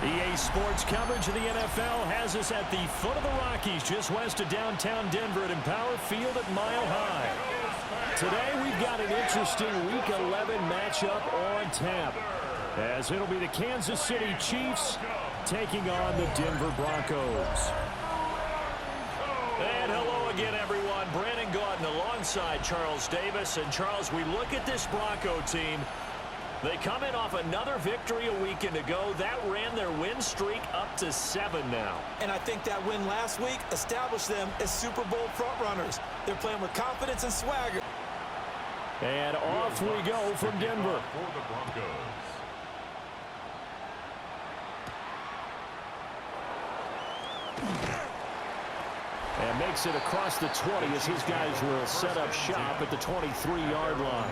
EA Sports coverage of the NFL has us at the foot of the Rockies, just west of downtown Denver at Empower Field at Mile High. Today we've got an interesting Week 11 matchup on tap, as it'll be the Kansas City Chiefs taking on the Denver Broncos. And hello again, everyone. Brandon Gaudin alongside Charles Davis. And Charles, we look at this Bronco team. They come in off another victory a weekend ago. That ran their win streak up to 7 now. And I think that win last week established them as Super Bowl frontrunners. They're playing with confidence and swagger. And off we go from Denver. For the Broncos. And makes it across the 20 as his guys will set up shop at the 23-yard line.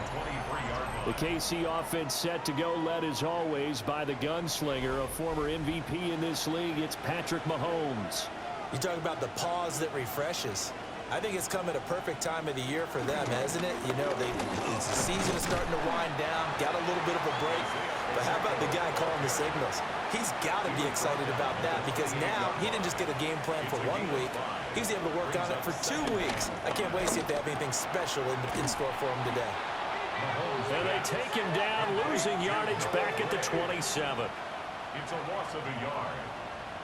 The KC offense set to go, led as always by the gunslinger, a former MVP in this league. It's Patrick Mahomes. You talk about the pause that refreshes. I think it's come at a perfect time of the year for them, hasn't it? You know, the season is starting to wind down, got a little bit of a break. But how about the guy calling the signals? He's got to be excited about that, because now he didn't just get a game plan for 1 week. He was able to work on it for 2 weeks. I can't wait to see if they have anything special in store for him today. And they take him down, losing yardage back at the 27. It's a loss of a yard,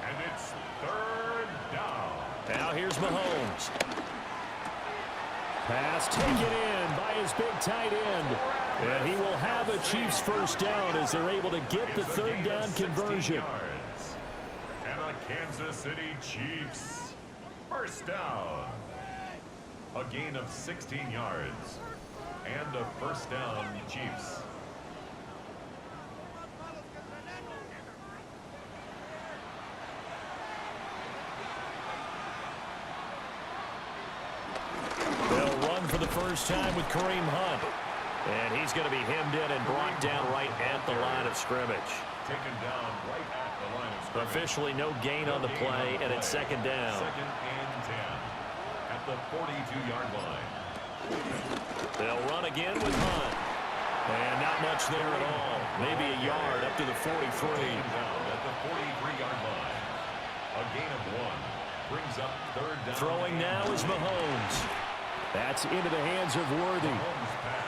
and it's 3rd down. Now here's Mahomes. Pass taken in by his big tight end. And he will have a Chiefs first down as they're able to get the 3rd down conversion. And a Kansas City Chiefs first down. A gain of 16 yards. And a first down, Chiefs. They'll run for the first time with Kareem Hunt. And he's going to be hemmed in and brought down right at the line of scrimmage. Taken down right at the line of scrimmage. Officially no gain on the play, and it's 2nd down. 2nd and 10 at the 42-yard line. They'll run again with Hunt. And not much there at all. Maybe a yard up to the 43. Down at the 43-yard line. A gain of 1. Brings up 3rd down. Throwing now is Mahomes. That's into the hands of Worthy.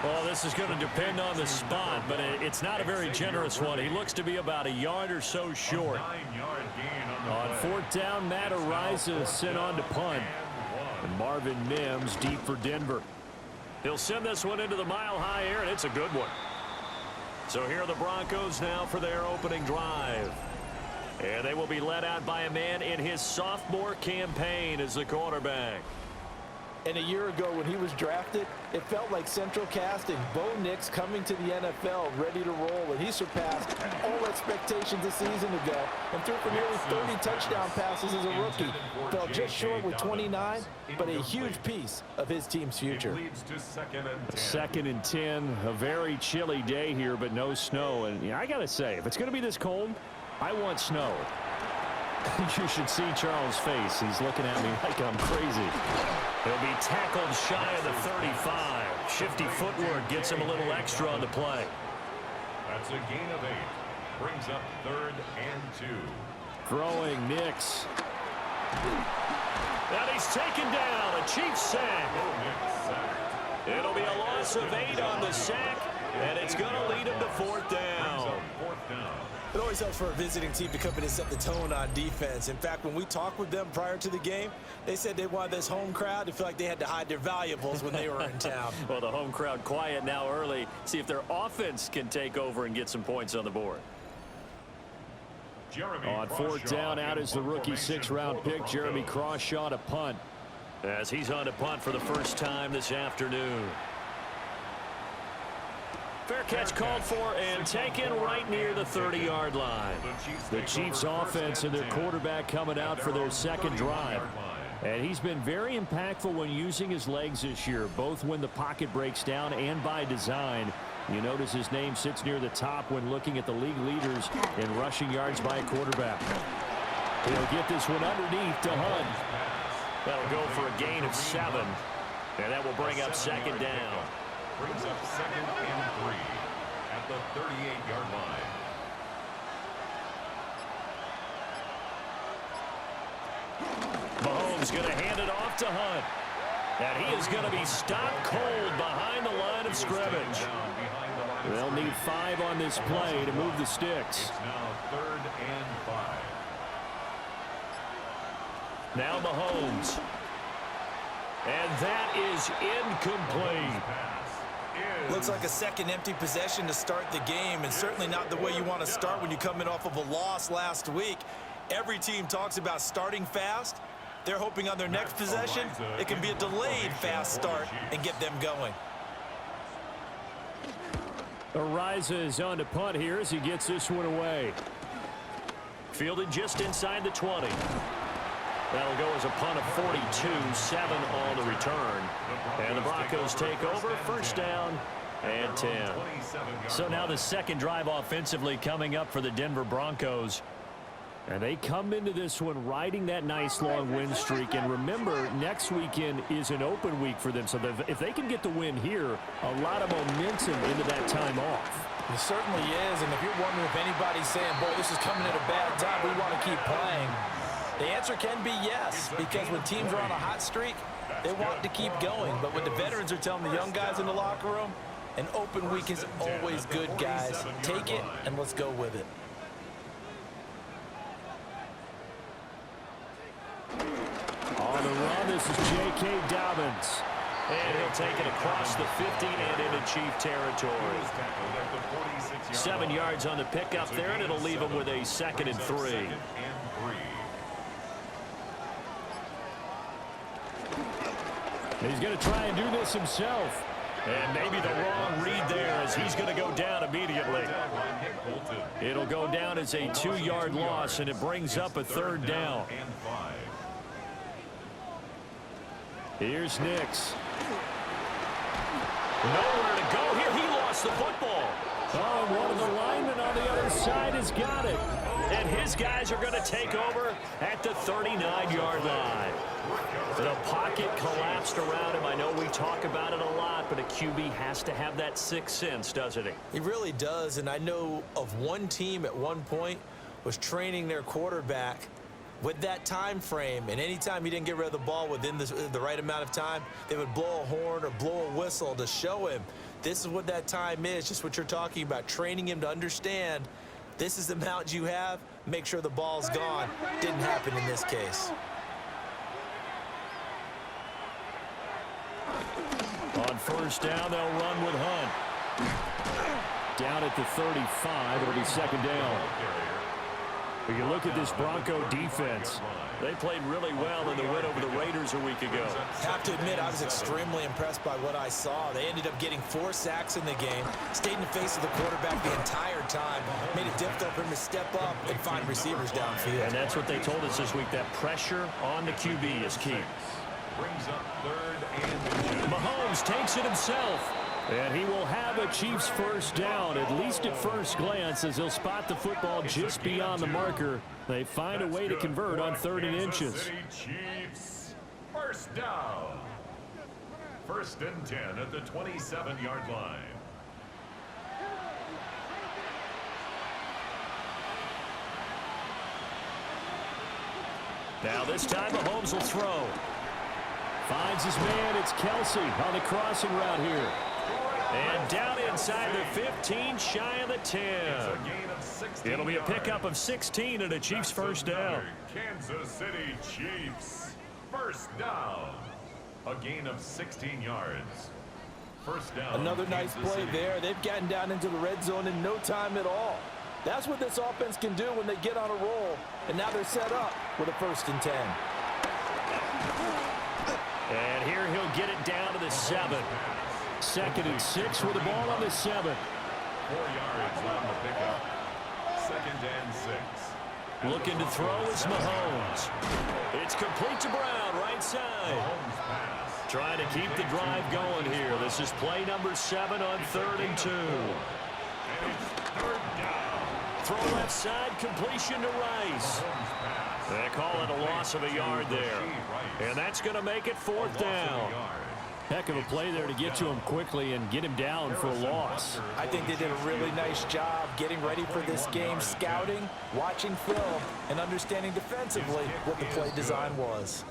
Well, this is going to depend on the spot, but it's not a very generous one. He looks to be about a yard or so short. 9-yard gain On 4th down, Matt Ariza sent on to punt. And Marvin Mims deep for Denver. He'll send this one into the mile-high air, and it's a good one. So here are the Broncos now for their opening drive. And they will be led out by a man in his sophomore campaign as the quarterback. And a year ago when he was drafted, it felt like Central casting Bo Nix coming to the NFL ready to roll, and he surpassed all expectations a season ago and threw for nearly 30 touchdown passes as a rookie. Fell just short with 29, but a huge piece of his team's future. Leads to 2nd and 10. 2nd and 10, a very chilly day here, but no snow. And I got to say, if it's going to be this cold, I want snow. You should see Charles' face. He's looking at me like I'm crazy. He'll be tackled shy of the 35. Shifty footwork gets him a little extra on the play. That's a gain of 8. Brings up 3rd and 2. Throwing Nix. And he's taken down. A Chiefs sack. It'll be a loss of 8 on the sack, and it's going to lead him to 4th down. 4th down. It always helps for a visiting team to come in and set the tone on defense. In fact, when we talked with them prior to the game, they said they wanted this home crowd to feel like they had to hide their valuables when they were in town. Well, the home crowd quiet now early. See if their offense can take over and get some points on the board. On 4th down, out is the rookie 6th-round pick, Jeremy Crawshaw, to punt. As he's on to punt for the first time this afternoon. Fair catch called for and taken right near the 30-yard line. The Chiefs offense and their quarterback coming out for their 2nd drive. And he's been very impactful when using his legs this year, both when the pocket breaks down and by design. You notice his name sits near the top when looking at the league leaders in rushing yards by a quarterback. He'll get this one underneath to Hunt. That'll go for a gain of 7. And that will bring up 2nd down. Brings up 2nd and 3 at the 38-yard line. Mahomes going to hand it off to Hunt. And he is going to be stopped cold behind the line of scrimmage. They'll need 5 on this play to move the sticks. It's now 3rd and 5. Now Mahomes. And that is incomplete. Looks like a second empty possession to start the game, and certainly not the way you want to start when you're coming off of a loss last week. Every team talks about starting fast. They're hoping on their next possession, it can be a delayed fast start and get them going. Ariza is on to punt here as he gets this one away. Fielded just inside the 20. That'll go as a punt of 42, 7 on the return. And the Broncos take over, first down and 10. So now the second drive offensively coming up for the Denver Broncos. And they come into this one riding that nice long win streak. And remember, next weekend is an open week for them. So if they can get the win here, a lot of momentum into that time off. It certainly is. And if you're wondering if anybody's saying, boy, this is coming at a bad time, we want to keep playing, the answer can be yes. Because when teams are on a hot streak, they want to keep going. But when the veterans are telling the young guys in the locker room, an open week is always good, guys. Take it and let's go with it. On the run, this is J.K. Dobbins. And he'll take it across the 15 and into Chief territory. 7 yards on the pickup there, and it'll leave him with a 2nd and 3. He's going to try and do this himself. And maybe the wrong read there as he's going to go down immediately. It'll go down as a 2-yard loss, and it brings up a 3rd down. Here's Nix. Nowhere to go here. He lost the football. Oh, and one of the linemen on the other side has got it. And his guys are going to take over at the 39-yard line. The pocket collapsed around him. I know we talk about it a lot, but a QB has to have that 6th sense, doesn't he? He really does, and I know of one team at one point was training their quarterback with that time frame, and anytime he didn't get rid of the ball within the right amount of time, they would blow a horn or blow a whistle to show him this is what that time is, just what you're talking about, training him to understand this is the amount you have, make sure the ball's gone. Didn't happen in this case. On first down, they'll run with Hunt. Down at the 35, it'll be 2nd down. When you look at this Bronco defense, they played really well in the win over the Raiders a week ago. Have to admit, I was extremely impressed by what I saw. They ended up getting 4 sacks in the game, stayed in the face of the quarterback the entire time, made it difficult for him to step up and find receivers downfield. And that's what they told us this week, that pressure on the QB is key. Brings up 3rd and Mahomes takes it himself. And he will have a Chiefs first down, at least at first glance, as he'll spot the football just beyond the marker. They find a way to convert on 3rd and inches. Chiefs, first down. 1st and 10 at the 27-yard line. Now this time Mahomes will throw. Finds his man, it's Kelsey on the crossing route here. And down inside the 15, shy of the 10. It'll be a pickup of 16 and a Chiefs first down. Kansas City Chiefs, first down. A gain of 16 yards. First down. Another nice play there. They've gotten down into the red zone in no time at all. That's what this offense can do when they get on a roll. And now they're set up with a 1st and 10. And here he'll get it down to the 7. 2nd and 6 with the ball on the 7. 4 yards on the pickup. 2nd and 6. Looking to throw is Mahomes. It's complete to Brown, right side. Trying to keep the drive going here. This is play number 7 on 3rd and 2. And it's 3rd down. Throw left side, completion to Rice. They call it a loss of a yard there. And that's going to make it 4th down. Heck of a play there to get to him quickly and get him down for a loss. I think they did a really nice job getting ready for this game, scouting, watching film, and understanding defensively what the play design was.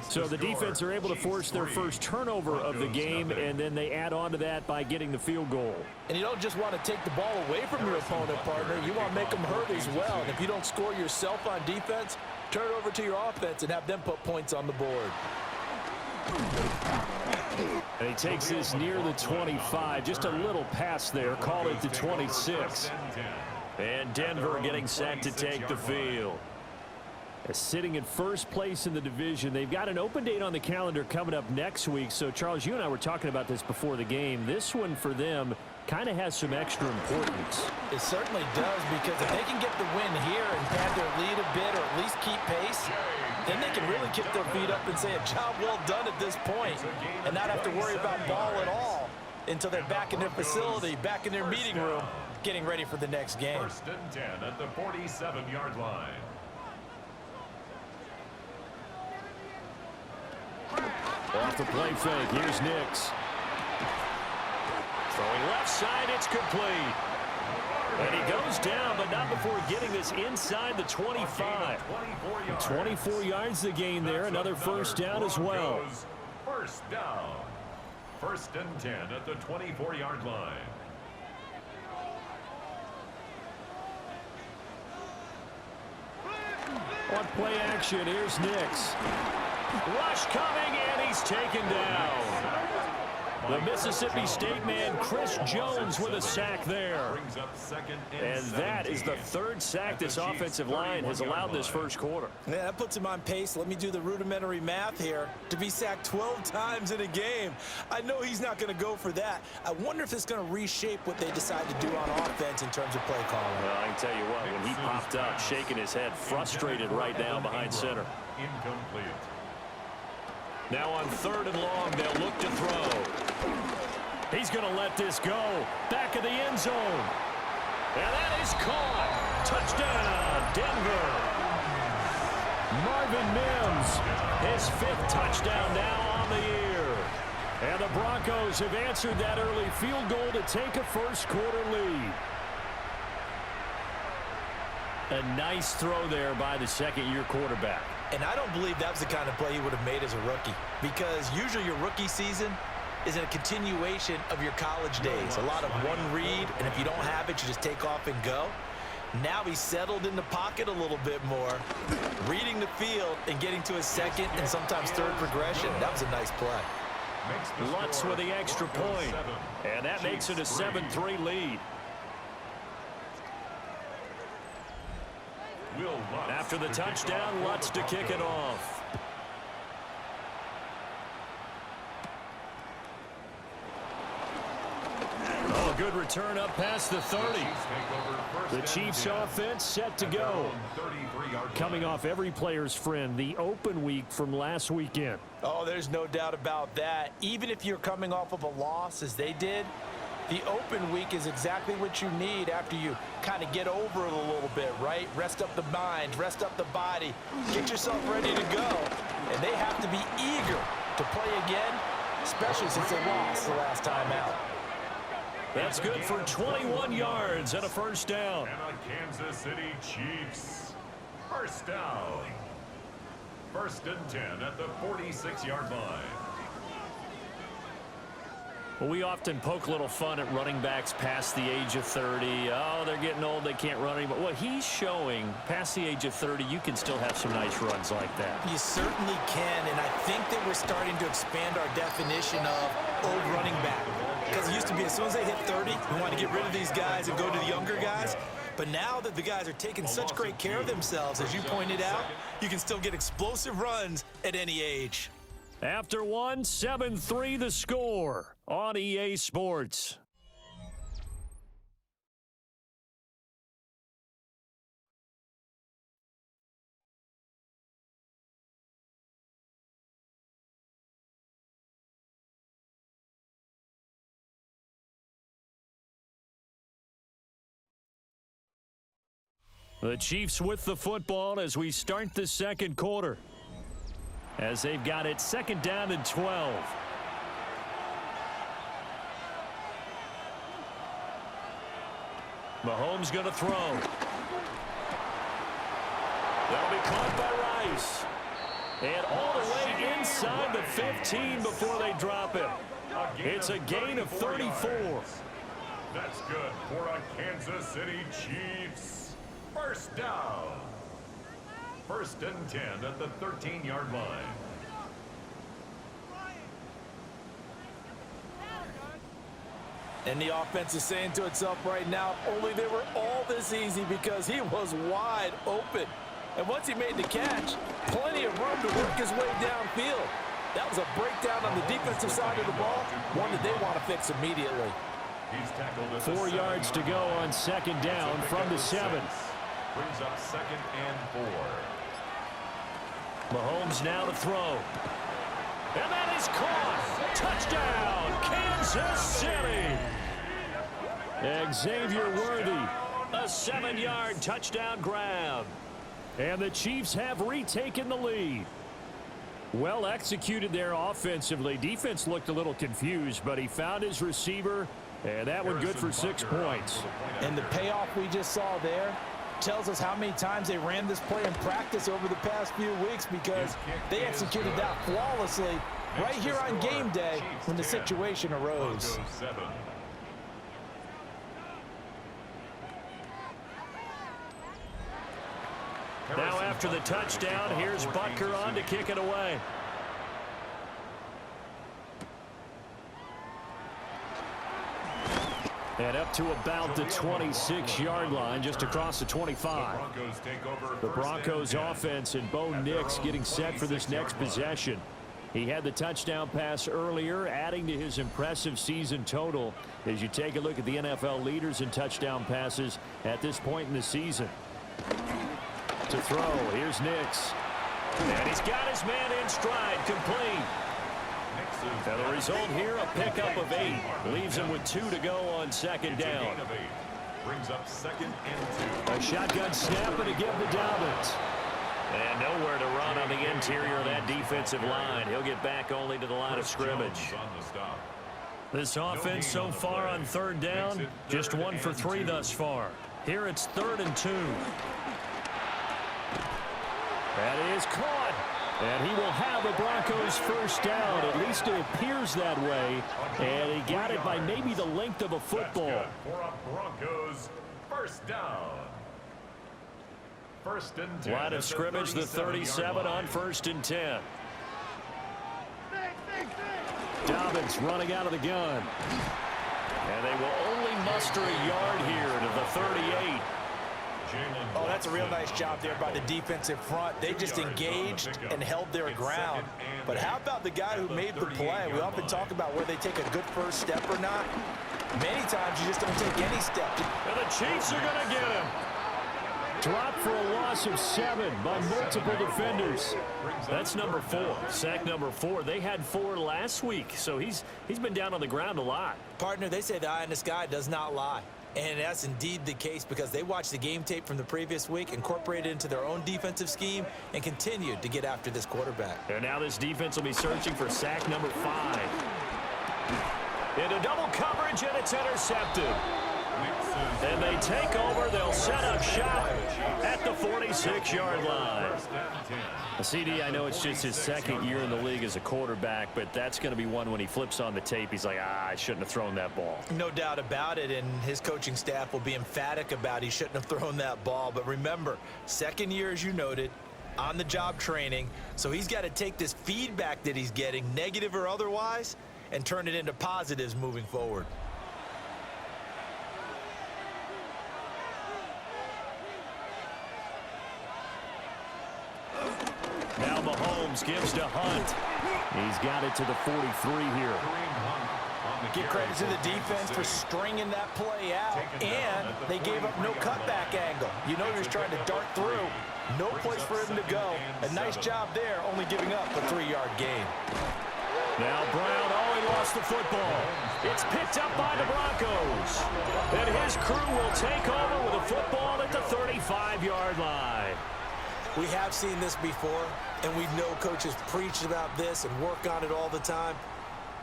So the defense are able to force their first turnover of the game, and then they add on to that by getting the field goal. And you don't just want to take the ball away from your opponent, partner. You want to make them hurt as well. And if you don't score yourself on defense, turn it over to your offense and have them put points on the board. And he takes this near the 25. Just a little pass there. Call it the 26. And Denver getting set to take the field. Sitting in first place in the division. They've got an open date on the calendar coming up next week. So, Charles, you and I were talking about this before the game. This one for them kind of has some extra importance. It certainly does, because if they can get the win here and pad their lead a bit or at least keep pace, then they can really kick their feet up and say a job well done at this point and not have to worry about ball at all until they're back in their facility, back in their meeting room, getting ready for the next game. 1st and 10 at the 47-yard line. Off the play fake, here's Nix. Throwing left side, it's complete. And he goes down, but not before getting this inside the 25. 24 yards the gain there, another first down as well. First down. 1st and 10 at the 24-yard line. On play action, here's Nix. Rush coming, and he's taken down. The Mississippi State man, Chris Jones, with a sack there. And that is the 3rd sack this offensive line has allowed this first quarter. Yeah, that puts him on pace. Let me do the rudimentary math here. To be sacked 12 times in a game, I know he's not going to go for that. I wonder if it's going to reshape what they decide to do on offense in terms of play calling. Well, I can tell you what, when he popped up, shaking his head, frustrated right now behind center. Incomplete. Now on 3rd and long, they'll look to throw. He's going to let this go. Back of the end zone. And that is caught. Touchdown, Denver. Marvin Mims, his 5th touchdown now on the year. And the Broncos have answered that early field goal to take a first quarter lead. A nice throw there by the second-year quarterback. And I don't believe that was the kind of play he would have made as a rookie, because usually your rookie season is a continuation of your college days. A lot of one read, and if you don't have it, you just take off and go. Now he's settled in the pocket a little bit more, reading the field and getting to his 2nd and sometimes 3rd progression. That was a nice play. Lutz with the extra point, and that makes it a 7-3 lead. After the touchdown, Lutz to kick it off. Oh, good return up past the 30. The Chiefs offense set to go. Coming off every player's friend, the open week from last weekend. Oh, there's no doubt about that. Even if you're coming off of a loss, as they did, the open week is exactly what you need after you kind of get over it a little bit, right? Rest up the mind, rest up the body, get yourself ready to go. And they have to be eager to play again, especially since they lost the last time out. That's good for 21 yards and a first down. And a Kansas City Chiefs. First down. 1st and 10 at the 46-yard line. Well, we often poke a little fun at running backs past the age of 30. Oh, they're getting old, they can't run anymore. Well, he's showing past the age of 30, you can still have some nice runs like that. You certainly can, and I think that we're starting to expand our definition of old running back. Because it used to be as soon as they hit 30, we want to get rid of these guys and go to the younger guys. But now that the guys are taking such great care of themselves, as you pointed out, you can still get explosive runs at any age. After one, 7-3 the score on EA Sports. The Chiefs with the football as we start the second quarter. As they've got it 2nd down and 12. Mahomes going to throw. That'll be caught by Rice. And all the way inside the 15 before they drop him. It's a gain of 34. That's good for a Kansas City Chiefs. First down. 1st and 10 at the 13-yard line. And the offense is saying to itself right now, only they were all this easy because he was wide open. And once he made the catch, plenty of room to work his way downfield. That was a breakdown on the defensive side of the ball, one that they want to fix immediately. 4 yards to go on 2nd down from the 7. Brings up 2nd and 4. Mahomes now to throw. And that is caught. Touchdown, Kansas City. Xavier Worthy, a 7-yard touchdown grab. And the Chiefs have retaken the lead. Well executed there offensively. Defense looked a little confused, but he found his receiver, and that one good for 6 points. And the payoff we just saw there tells us how many times they ran this play in practice over the past few weeks, because they executed that flawlessly right here on game day when the situation arose. Now after the touchdown, here's Butker on to kick it away. And up to about the 26-yard line, just across the 25. The Broncos offense and Bo Nix getting set for this next possession. He had the touchdown pass earlier, adding to his impressive season total as you take a look at the NFL leaders in touchdown passes at this point in the season. To throw, here's Nix. And he's got his man in stride, complete. And the result here, a pickup of 8. Leaves him with 2 to go on 2nd down. Brings up 2nd and 2. A shotgun snap and a give to Dobbins. And nowhere to run on the interior of that defensive line. He'll get back only to the line of scrimmage. This offense so far on 3rd down, just 1 for 3 thus far. Here it's 3rd and 2. That is caught. And he will have the Broncos first down. At least it appears that way. And he got it by maybe the length of a football. For a Broncos first down. 1st and 10. Line of scrimmage, the 37 on 1st and 10. Dobbins running out of the gun. And they will only muster a yard here to the 38. Oh, that's a real nice job there by the defensive front. They just engaged and held their ground. But how about the guy who made the play? We often talk about where they take a good first step or not. Many times you just don't take any step. And the Chiefs are going to get him. Dropped for a loss of 7 by multiple defenders. That's number 4. Sack number 4. They had 4 last week, so he's been down on the ground a lot. Partner, they say the eye in the sky does not lie. And that's indeed the case, because they watched the game tape from the previous week, incorporated it into their own defensive scheme, and continued to get after this quarterback. And now this defense will be searching for sack number 5. Into double coverage, and it's intercepted. And they take over. They'll set up shop at the 46-yard line. CD, I know it's just his 2nd year in the league as a quarterback, but that's going to be one when he flips on the tape, he's like, I shouldn't have thrown that ball. No doubt about it, and his coaching staff will be emphatic about he shouldn't have thrown that ball. But remember, 2nd year, as you noted, on-the-job training, so he's got to take this feedback that he's getting, negative or otherwise, and turn it into positives moving forward. Now Mahomes gives to Hunt. He's got it to the 43 here. Give credit to the defense for stringing that play out, and they gave up no cutback angle. You know he was trying to dart through. No place for him to go. A nice job there, only giving up a 3-yard gain. Now Brown, he lost the football. It's picked up by the Broncos. And his crew will take over with a football at the 35-yard line. We have seen this before, and we know coaches preach about this and work on it all the time.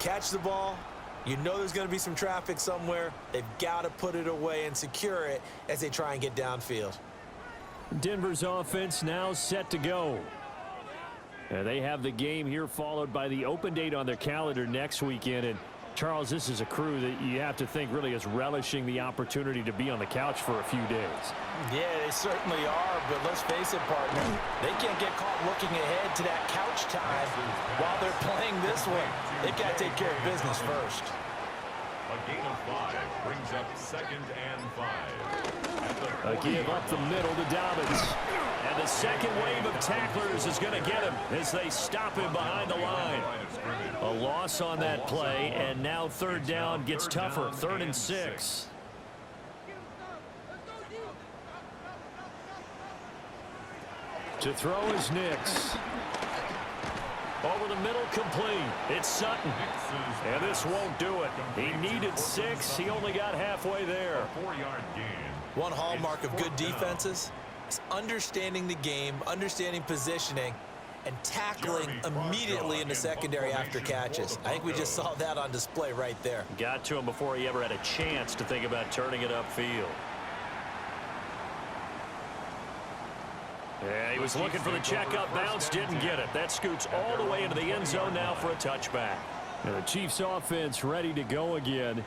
Catch the ball. You know there's going to be some traffic somewhere. They've got to put it away and secure it as they try and get downfield. Denver's offense now set to go. And they have the game here followed by the open date on their calendar next weekend. And Charles, this is a crew that you have to think really is relishing the opportunity to be on the couch for a few days. Yeah, they certainly are, but let's face it, partner, they can't get caught looking ahead to that couch time while they're playing this one. They've got to take care of business first. A gain of 5 brings up 2nd and 5. A give up the middle to Dobbins. And the second wave of tacklers is going to get him as they stop him behind the line. A loss on that play, and now 3rd down gets tougher. 3rd and 6. To throw is Nix. Over the middle, complete. It's Sutton. And this won't do it. He needed 6. He only got halfway there. 4-yard gain. One hallmark of good defenses is understanding the game, understanding positioning, and tackling immediately in the secondary after catches. I think we just saw that on display right there. Got to him before he ever had a chance to think about turning it upfield. Yeah, he was looking for the checkup bounce, didn't get it. That scoots all the way into the end zone now for a touchback. And the Chiefs offense ready to go again.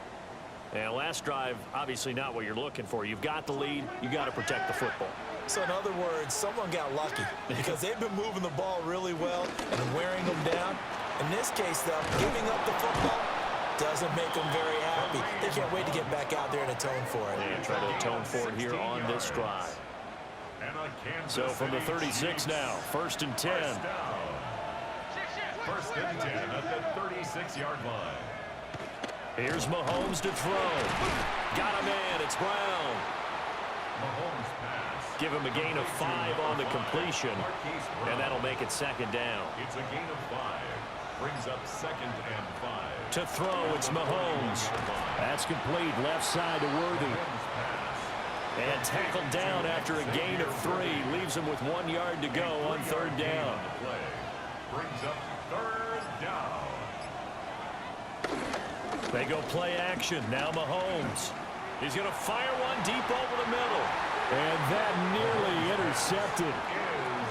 And last drive, obviously not what you're looking for. You've got the lead. You got to protect the football. So in other words, someone got lucky because they've been moving the ball really well and wearing them down. In this case, though, giving up the football doesn't make them very happy. They can't wait to get back out there and atone for it. And try to atone for it here on this drive. So from the 36 now, 1st and 10. 1st and 10 at the 36-yard line. Here's Mahomes to throw. Got a man. It's Brown. Mahomes pass. Give him a gain of 5 on the completion, and that'll make it 2nd down. It's a gain of 5. Brings up 2nd and 5. To throw, it's Mahomes. That's complete. Left side to Worthy. And tackled down after a gain of 3. Leaves him with 1 yard to go on 3rd down. Brings up 3rd down. They go play action. Now Mahomes. He's going to fire one deep over the middle. And that nearly intercepted.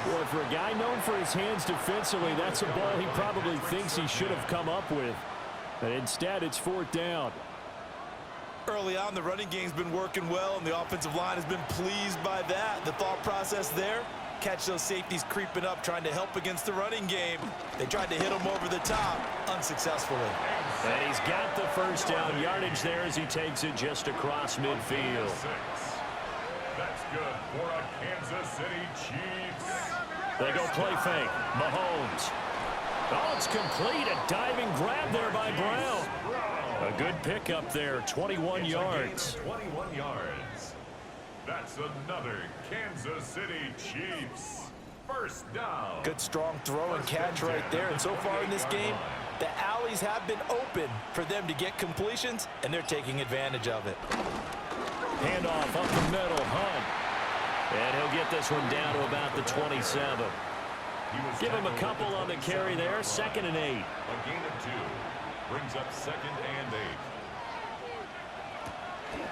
Boy, for a guy known for his hands defensively, that's a ball he probably thinks he should have come up with. But instead, it's 4th down. Early on, the running game's been working well, and the offensive line has been pleased by that. The thought process there, catch those safeties creeping up, trying to help against the running game. They tried to hit him over the top, unsuccessfully. And he's got the 1st down yardage there as he takes it just across midfield. That's good for a Kansas City Chiefs. They go play fake. Mahomes. Oh, it's complete. A diving grab there by Brown. A good pickup there, 21 yards. 21 yards. That's another Kansas City Chiefs 1st down. Good strong throw and catch right there. And so far in this game, the alleys have been open for them to get completions, and they're taking advantage of it. Handoff up the middle, Hunt. And he'll get this one down to about the 27. Give him a couple on the carry there, 2nd and 8. A gain of 2. Brings up 2nd and 8.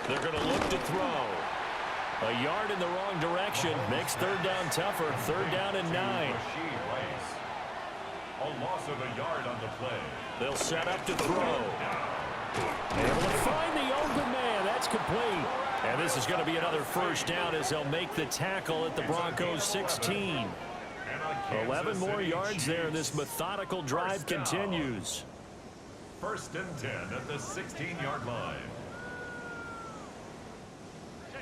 They're going to look to throw. A yard in the wrong direction makes 3rd down tougher. 3rd down and 9. A loss of a yard on the play. They'll set up to throw. Able to find the open man. That's complete. And this is going to be another 1st down as they'll make the tackle at the Broncos 16. 11 more yards there, and this methodical drive continues. 1st and 10 at the 16-yard line.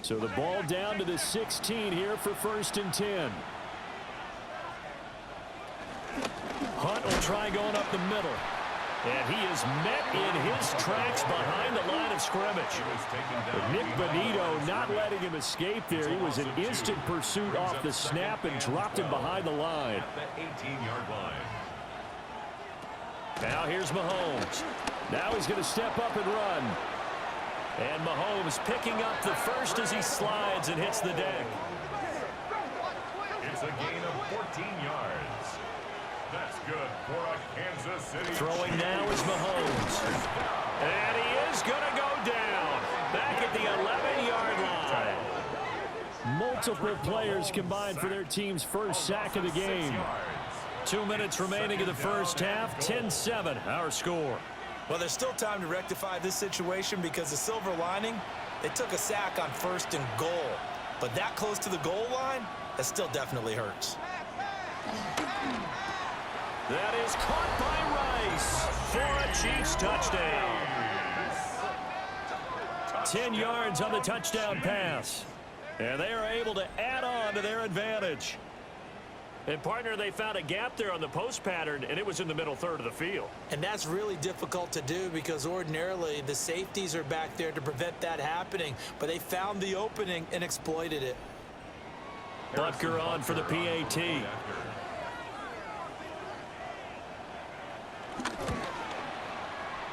So the ball down to the 16 here for 1st and 10. Hunt will try going up the middle. And he is met in his tracks behind the line of scrimmage. But Nick Bonito not letting him escape there. He was in instant pursuit off the snap and dropped him behind the line. At the 18-yard line. Now here's Mahomes. Now he's going to step up and run. And Mahomes picking up the 1st as he slides and hits the deck. It's a gain of 14 yards. That's good for a Kansas City. Throwing now is Mahomes. And he is going to go down. Back at the 11-yard line. Multiple players combined for their team's 1st sack of the game. 2 minutes remaining in the first half. 10-7, our score. Well, there's still time to rectify this situation because the silver lining, they took a sack on 1st and goal. But that close to the goal line, that still definitely hurts. That is caught by Rice for a Chiefs touchdown. 10 yards on the touchdown pass. And they are able to add on to their advantage. And, partner, they found a gap there on the post pattern, and it was in the middle third of the field. And that's really difficult to do because ordinarily the safeties are back there to prevent that happening. But they found the opening and exploited it. Butker on for the PAT.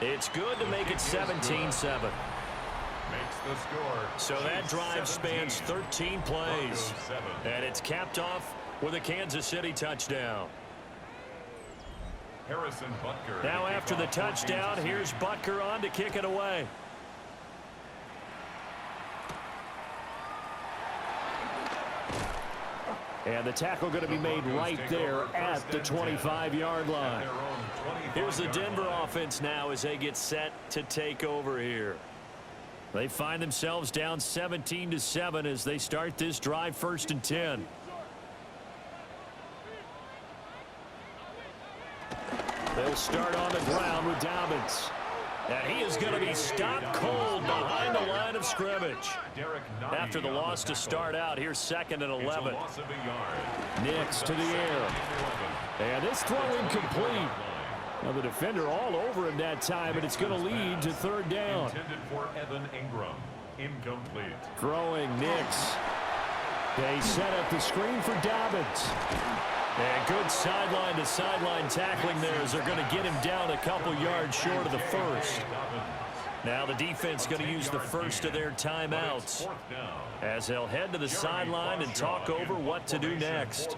It's good to make it 17-7. So that drive spans 13 plays. And it's capped off with a Kansas City touchdown. Now after the touchdown, here's Butker on to kick it away. And the tackle going to be made right there at the 25-yard line. Here's the Denver offense now as they get set to take over here. They find themselves down 17-7 as they start this drive 1st and 10. They'll start on the ground with Dobbins. And he is going to be stopped cold behind the line of scrimmage. After the loss to start out, here's 2nd and 11. Nix to the air. And this throw incomplete. Now the defender all over him that time, and it's going to lead to 3rd down. Intended for Evan Ingram. Incomplete. Throwing Nix. They set up the screen for Dobbins. And good sideline-to-sideline tackling there as they're going to get him down a couple yards short of the 1st. Now the defense going to use the first of their timeouts as they'll head to the sideline and talk over what to do next.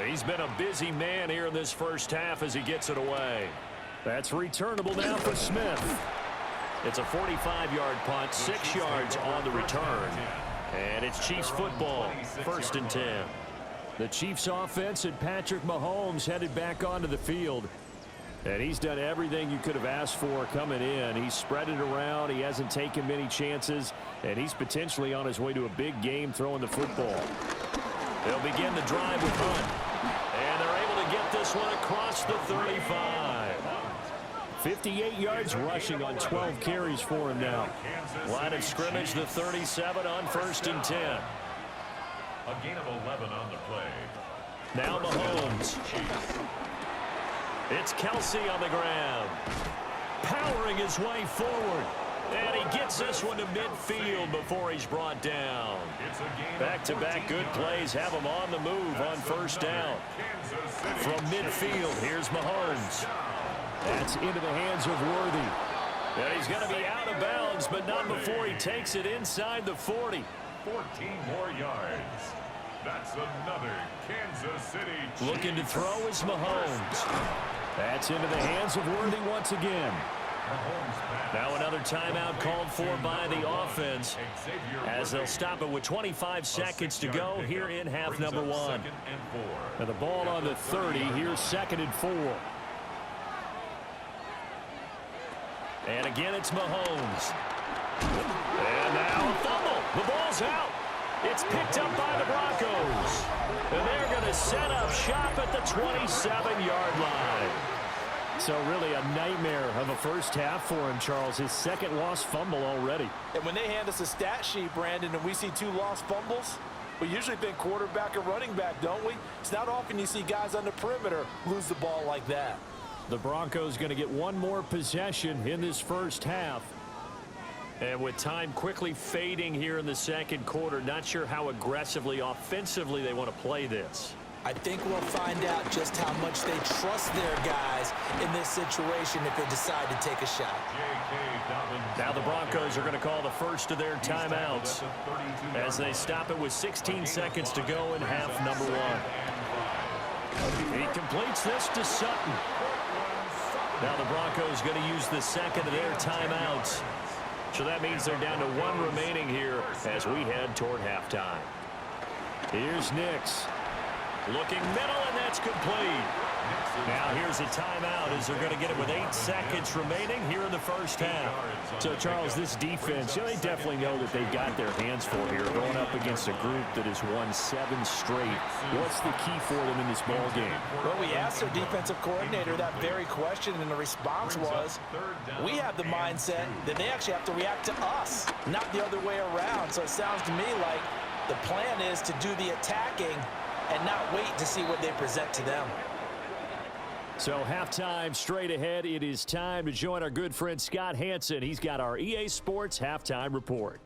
He's been a busy man here in this first half as he gets it away. That's returnable now for Smith. It's a 45-yard punt, 6 yards on the return. And it's Chiefs football, 1st and 10. The Chiefs offense and Patrick Mahomes headed back onto the field. And he's done everything you could have asked for coming in. He's spread it around. He hasn't taken many chances. And he's potentially on his way to a big game throwing the football. They'll begin the drive with Hunt. And they're able to get this one across the 35. 58 yards rushing on 12 carries for him now. Line of scrimmage, the 37 on 1st and 10. A gain of 11 on the play. Now Mahomes. It's Kelsey on the ground. Powering his way forward. And he gets this one to midfield before he's brought down. Back-to-back good plays have him on the move on 1st down. From midfield, here's Mahomes. That's into the hands of Worthy. And he's going to be out of bounds, but not before he takes it inside the 40. 14 more yards. That's another Kansas City Chiefs. Looking to throw is Mahomes. That's into the hands of Worthy once again. Now another timeout called for by the offense as they'll stop it with 25 seconds to go here in half number 1. And the ball on the 30. Here's 2nd and 4. And again, it's Mahomes. And now a fumble. The ball's out. It's picked up by the Broncos. And they're going to set up shop at the 27-yard line. So really a nightmare of a first half for him, Charles. His 2nd lost fumble already. And when they hand us a stat sheet, Brandon, and we see 2 lost fumbles, we usually think quarterback or running back, don't we? It's not often you see guys on the perimeter lose the ball like that. The Broncos going to get one more possession in this first half. And with time quickly fading here in the 2nd quarter, not sure how aggressively, offensively they want to play this. I think we'll find out just how much they trust their guys in this situation if they decide to take a shot. Now the Broncos are going to call the first of their timeouts as they stop it with 16 seconds to go in half number 1. He completes this to Sutton. Now the Broncos going to use the 2nd of their timeouts. So that means they're down to 1 remaining here as we head toward halftime. Here's Nix. Looking middle, and that's complete. Now here's a timeout as they're going to get it with 8 seconds remaining here in the first half. So, Charles, this defense, they definitely know that they've got their hands full here, going up against a group that has won 7 straight. What's the key for them in this ball game? Well, we asked their defensive coordinator that very question, and the response was, we have the mindset that they actually have to react to us, not the other way around. So it sounds to me like the plan is to do the attacking and not wait to see what they present to them. So halftime straight ahead. It is time to join our good friend Scott Hansen. He's got our EA Sports halftime report.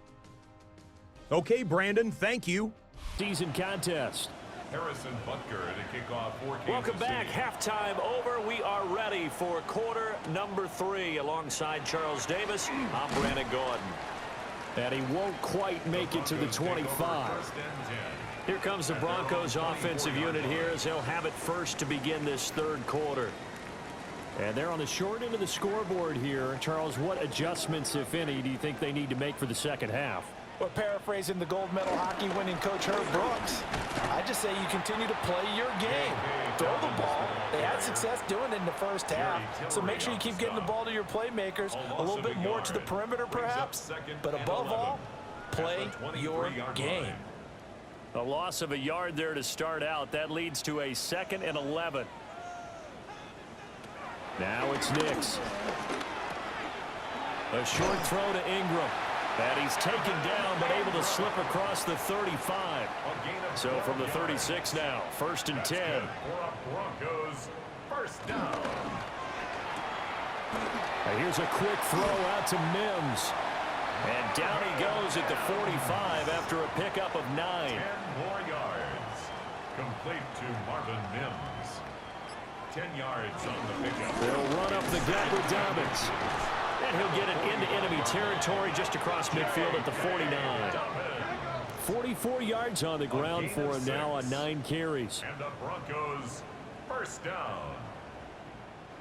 Okay, Brandon, thank you. Season contest. Harrison Butker to kick off for Kansas Welcome back. City. Halftime over. We are ready for quarter number 3. Alongside Charles Davis, I'm Brandon Gordon. And he won't quite make it to the 25. Here comes the Broncos offensive unit here as they'll have it first to begin this third quarter. And they're on the short end of the scoreboard here. Charles, what adjustments, if any, do you think they need to make for the second half? Well, paraphrasing the gold medal hockey winning coach Herb Brooks, I just say you continue to play your game. Throw the ball. They had success doing it in the first half. So make sure you keep getting the ball to your playmakers, a little bit more to the perimeter perhaps. But above all, play your game. A loss of a yard there to start out. That leads to a 2nd and 11. Now it's Nix. A short throw to Ingram. And he's taken down but able to slip across the 35. So from the 36 now, 1st and 10. Broncos, first down. And here's a quick throw out to Mims. And down he goes at the 45 after a pickup of 9. 10 more yards. Complete to Marvin Mims. 10 yards on the pickup. They'll run up the gut with Dobbins. And he'll get it into enemy territory just across midfield at the 49. 44 yards on the ground for him now on 9 carries. And the Broncos, first down.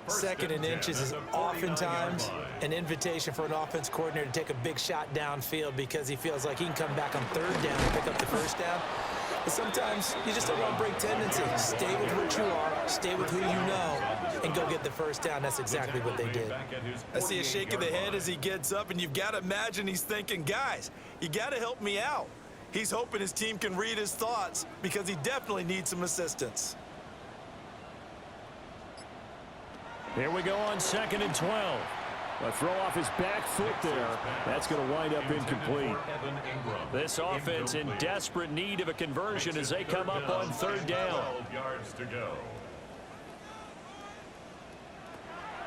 2nd and inches is oftentimes an invitation for an offense coordinator to take a big shot downfield because he feels like he can come back on 3rd down and pick up the 1st down. But sometimes you just don't want to break tendency. Stay with what you are, stay with who you know, and go get the 1st down. That's exactly what they did. I see a shake of the head as he gets up, and you've got to imagine he's thinking, guys, you got to help me out. He's hoping his team can read his thoughts because he definitely needs some assistance. Here we go on 2nd and 12. A throw off his back foot there. That's going to wind up incomplete. This offense in desperate need of a conversion as they come up on 3rd down. 12 yards to go.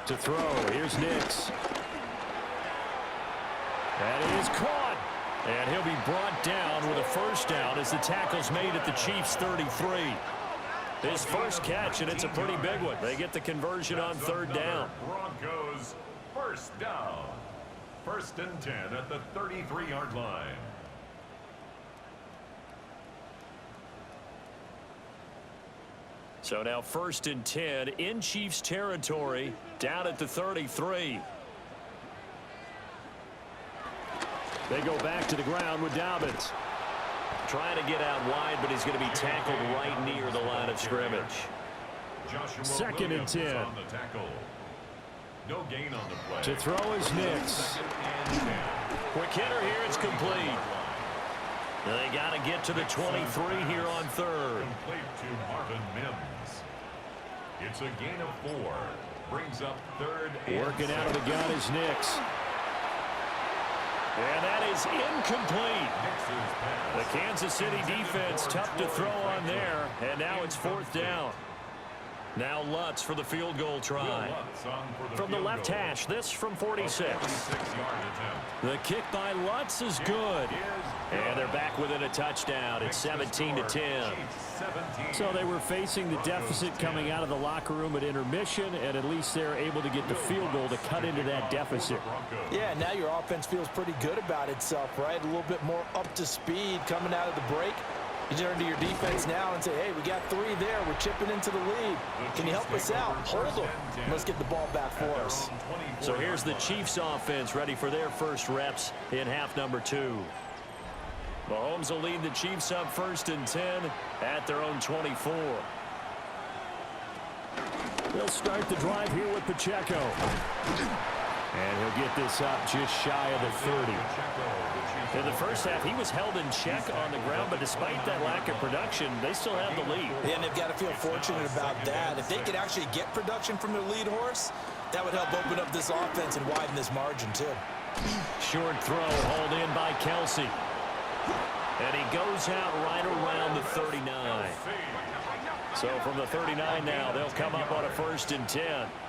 To throw, here's Nix. That is caught. And he'll be brought down with a 1st down as the tackle's made at the Chiefs' 33. His first catch, and it's a pretty big one. They get the conversion on 3rd down. Broncos, first down. 1st and 10 at the 33-yard line. So now 1st and 10 in Chiefs territory, down at the 33. They go back to the ground with Dobbins. Trying to get out wide, but he's going to be tackled right near the line of scrimmage. 2nd and 10. On the tackle. No gain on the play. To throw is Nix. Quick hitter here, it's complete. They got to get to the 23 here on 3rd. Complete to Marvin Mims. It's a gain of 4. Brings up 3rd and Working out of the gun is Nix. And that is incomplete. The Kansas City defense tough to throw on there. And now it's 4th down. Now Lutz for the field goal try. From the left hash, this from 46. The kick by Lutz is good. And they're back within a touchdown. It's 17-10. So they were facing the deficit coming out of the locker room at intermission, and at least they're able to get the field goal to cut into that deficit. Yeah, now your offense feels pretty good about itself, right? A little bit more up to speed coming out of the break. You turn to your defense now and say, hey, we got 3 there. We're chipping into the lead. Can you help us out? Hold them. Let's get the ball back for us. So here's the Chiefs offense ready for their first reps in half number 2. Mahomes will lead the Chiefs up 1st and 10 at their own 24. They'll start the drive here with Pacheco. And he'll get this up just shy of the 30. In the first half, he was held in check on the ground, but despite that lack of production, they still have the lead. Yeah, and they've got to feel fortunate about that. If they could actually get production from their lead horse, that would help open up this offense and widen this margin, too. Short throw, hauled in by Kelsey. And he goes out right around the 39. So from the 39 now, they'll come up on a 1st and 10.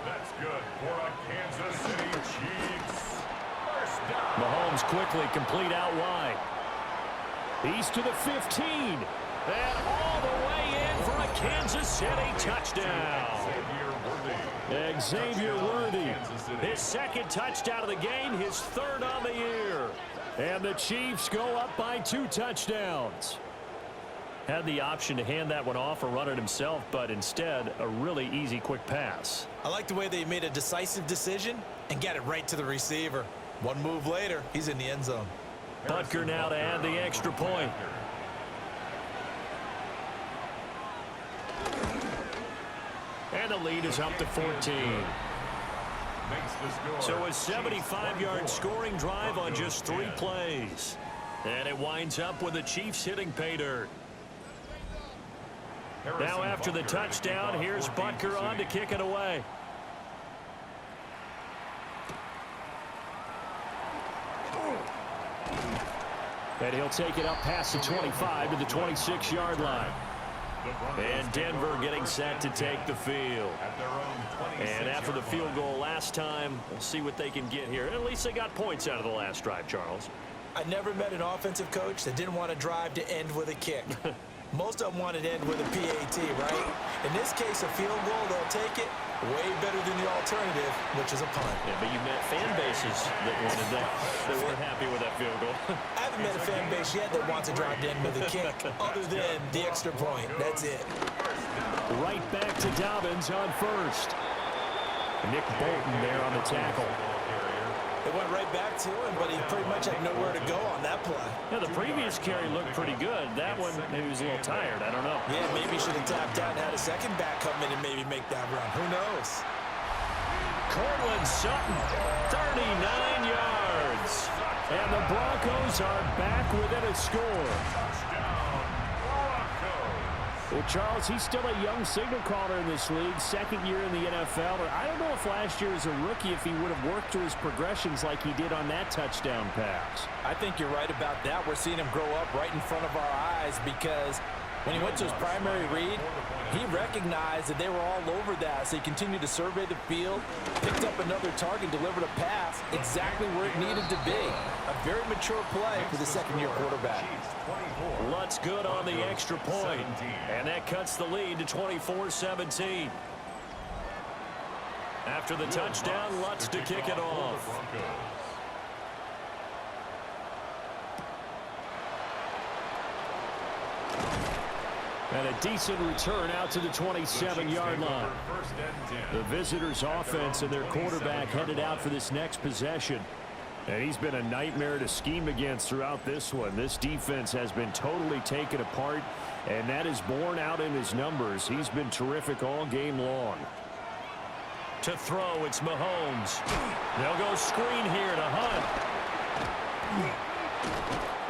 That's good for a Kansas City Chiefs. First down. Mahomes quickly complete out wide. He's to the 15. And all the way in for a Kansas City touchdown. Xavier Worthy, his 2nd touchdown of the game, his 3rd on the year. And the Chiefs go up by 2 touchdowns. Had the option to hand that one off or run it himself, but instead, a really easy, quick pass. I like the way they made a decisive decision and got it right to the receiver. One move later, he's in the end zone. Butker now to add the extra point. And the lead is up to 14. So a 75-yard scoring drive on just 3 plays. And it winds up with the Chiefs hitting pay dirt. Now after the touchdown, here's Butker on to kick it away. And he'll take it up past the 25 to the 26-yard line. And Denver getting set to take the field. And after the field goal last time, we'll see what they can get here. At least they got points out of the last drive, Charles. I never met an offensive coach that didn't want to drive to end with a kick. Most of them wanted to end with a PAT, right? In this case, a field goal, they'll take it. Way better than the alternative, which is a punt. Yeah, but you met fan bases that wanted that, that weren't happy with that field goal. I haven't met a fan base yet that wants to drive to end with a kick, other than the extra point. That's it. Right back to Dobbins on 1st. Nick Bolton there on the tackle. It went right back to him, but he pretty much had nowhere to go on that play. Yeah, the previous carry looked pretty good. That one, maybe he was a little tired. I don't know. Yeah, maybe he should have tapped out and had a second back come in and maybe make that run. Who knows? Cortland Sutton, 39 yards. And the Broncos are back within a score. Well, Charles, he's still a young signal caller in this league, 2nd year in the NFL. I don't know if last year as a rookie, if he would have worked through his progressions like he did on that touchdown pass. I think you're right about that. We're seeing him grow up right in front of our eyes because when he went to his primary read, he recognized that they were all over that. So he continued to survey the field, picked up another target, delivered a pass exactly where it needed to be. A very mature play for the 2nd-year quarterback. Lutz good on the extra point, and that cuts the lead to 24-17. After the touchdown, Lutz to kick it off. And a decent return out to the 27-yard line. The visitors' offense and their quarterback headed out for this next possession. And he's been a nightmare to scheme against throughout this one. This defense has been totally taken apart, and that is borne out in his numbers. He's been terrific all game long. To throw, it's Mahomes. They'll go screen here to Hunt.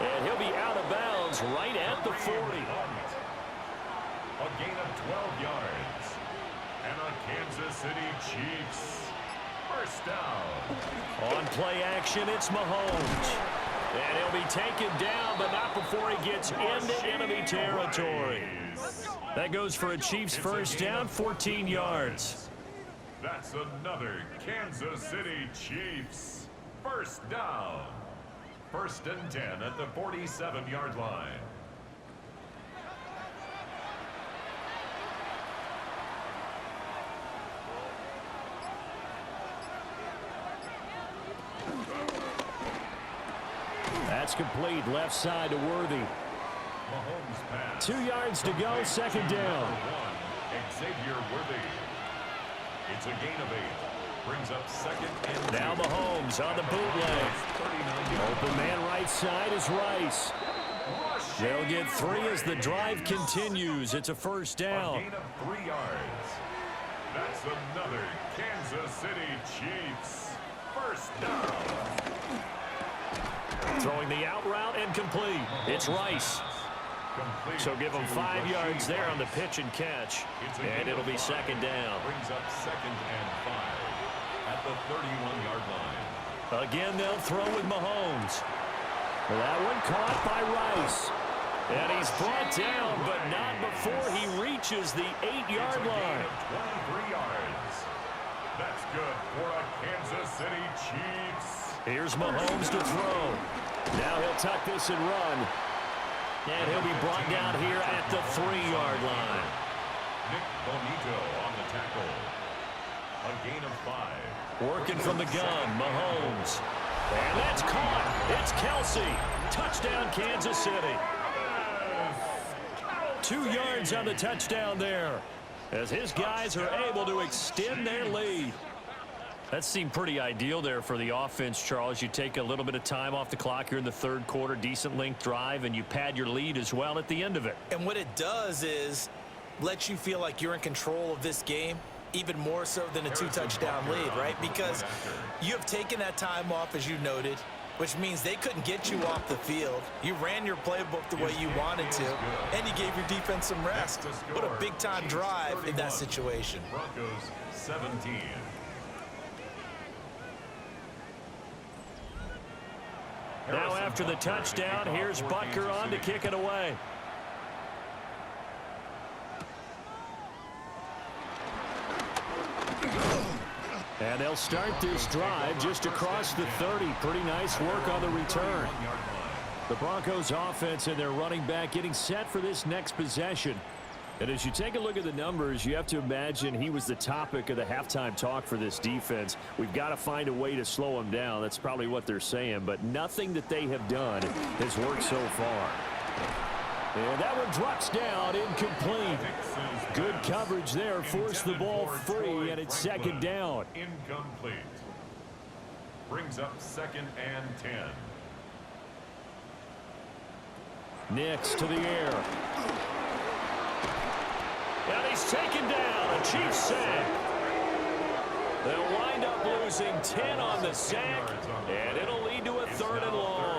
And he'll be out of bounds right at the 40. A gain of 12 yards. And a Kansas City Chiefs. First down. On play action, it's Mahomes. And he'll be taken down, but not before he gets into enemy territory. That goes for a Chiefs first down, 14 yards. That's another Kansas City Chiefs. First down. 1st and 10 at the 47-yard line. That's complete, left side to Worthy. Mahomes pass. 2 yards to go, 2nd down. Xavier Worthy. It's a gain of 8. Brings up 2nd and 2. Now Mahomes on the bootleg. Open man right side is Rice. They'll get 3 as the drive continues. It's a first down. A gain of 3 yards. That's another Kansas City Chiefs first down. Throwing the out route and complete. It's Rice. So give him 5 yards there on the pitch and catch. And it'll be second down. Brings up 2nd and 5 at the 31-yard line. Again, they'll throw with Mahomes. That one caught by Rice. And he's brought down, but not before he reaches the 8-yard line. 23 yards. That's good for a Kansas City Chiefs. Here's Mahomes to throw. Now he'll tuck this and run. And he'll be brought down here at the 3-yard line. Nick Bonito on the tackle. A gain of 5. Working from the gun, Mahomes. And that's caught. It's Kelsey. Touchdown, Kansas City. 2 yards on the touchdown there, as his guys are able to extend their lead. That seemed pretty ideal there for the offense, Charles. You take a little bit of time off the clock here in the third quarter, decent length drive, and you pad your lead as well at the end of it. And what it does is let you feel like you're in control of this game, even more so than a 2-touchdown lead, right? Because you have taken that time off, as you noted, which means they couldn't get you off the field. You ran your playbook the way you wanted to, and you gave your defense some rest. What a big-time drive in that situation. Broncos 17. Now after the touchdown, here's Butker on to kick it away. And they'll start this drive just across the 30. Pretty nice work on the return. The Broncos offense and their running back getting set for this next possession. And as you take a look at the numbers, you have to imagine he was the topic of the halftime talk for this defense. We've got to find a way to slow him down. That's probably what they're saying. But nothing that they have done has worked so far. And that one drops down, incomplete. Good coverage there, forced the ball free, and it's second down. Incomplete. Brings up 2nd and 10. Nix to the air. And he's taken down, a Chiefs sack. They'll wind up losing 10 on the sack, and it'll lead to a 3rd and long.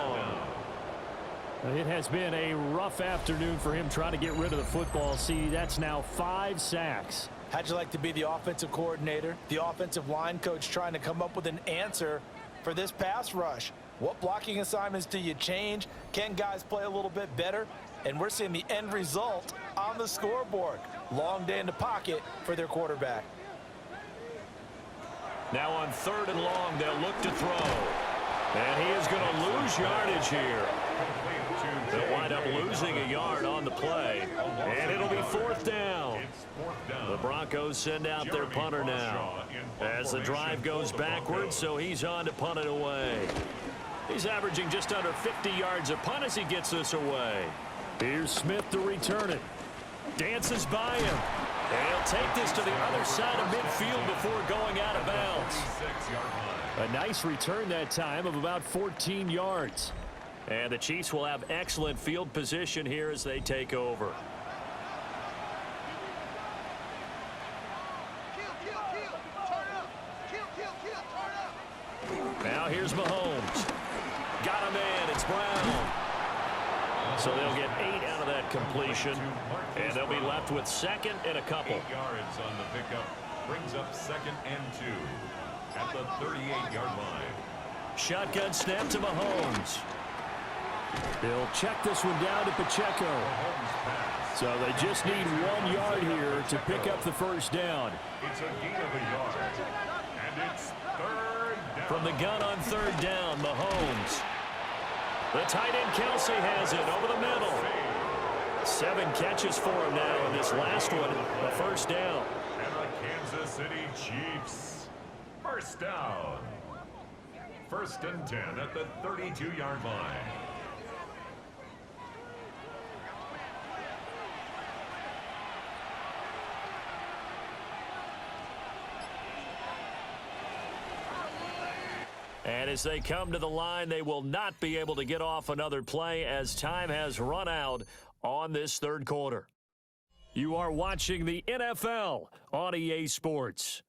It has been a rough afternoon for him trying to get rid of the football. See, that's now 5 sacks. How'd you like to be the offensive coordinator, the offensive line coach, trying to come up with an answer for this pass rush? What blocking assignments do you change? Can guys play a little bit better? And we're seeing the end result on the scoreboard. Long day in the pocket for their quarterback. Now on 3rd and long, they'll look to throw. And he is going to lose yardage here. They'll wind up losing a yard on the play. And it'll be 4th down. The Broncos send out their punter now as the drive goes backwards, so he's on to punt it away. He's averaging just under 50 yards a punt as he gets this away. Here's Smith to return it. Dances by him. And he'll take this to the other side of midfield before going out of bounds. A nice return that time of about 14 yards. And the Chiefs will have excellent field position here as they take over. Now here's Mahomes. Got a man. It's Brown. So they'll get 8 out of that completion. And they'll be left with 2nd and a couple. 8 yards on the pickup. Brings up 2nd and 2 at the 38-yard line. Shotgun snap to Mahomes. They'll check this one down to Pacheco. So they just need 1 yard here to pick up the first down. It's a gain of a yard. And it's 3rd down. From the gun on 3rd down, Mahomes. The tight end Kelsey has it over the middle. 7 catches for him now in this last one, a first down. And the Kansas City Chiefs. First down. 1st and 10 at the 32-yard line. And As they come to the line, they will not be able to get off another play as time has run out on this third quarter. You are watching the NFL on EA Sports.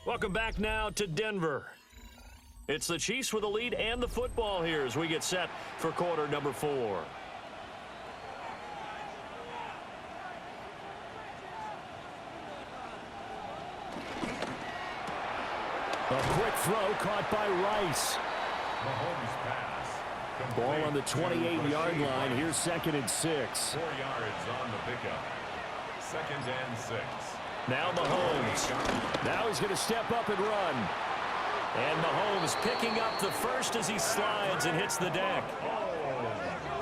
Welcome back now to Denver. It's the Chiefs with the lead and the football here as we get set for quarter number 4. A quick throw caught by Rice. Mahomes pass. Ball on the 28-yard line. Here's 2nd and 6. 4 yards on the pickup. 2nd and 6. Now Mahomes. Now he's going to step up and run. And Mahomes picking up the first as he slides and hits the deck.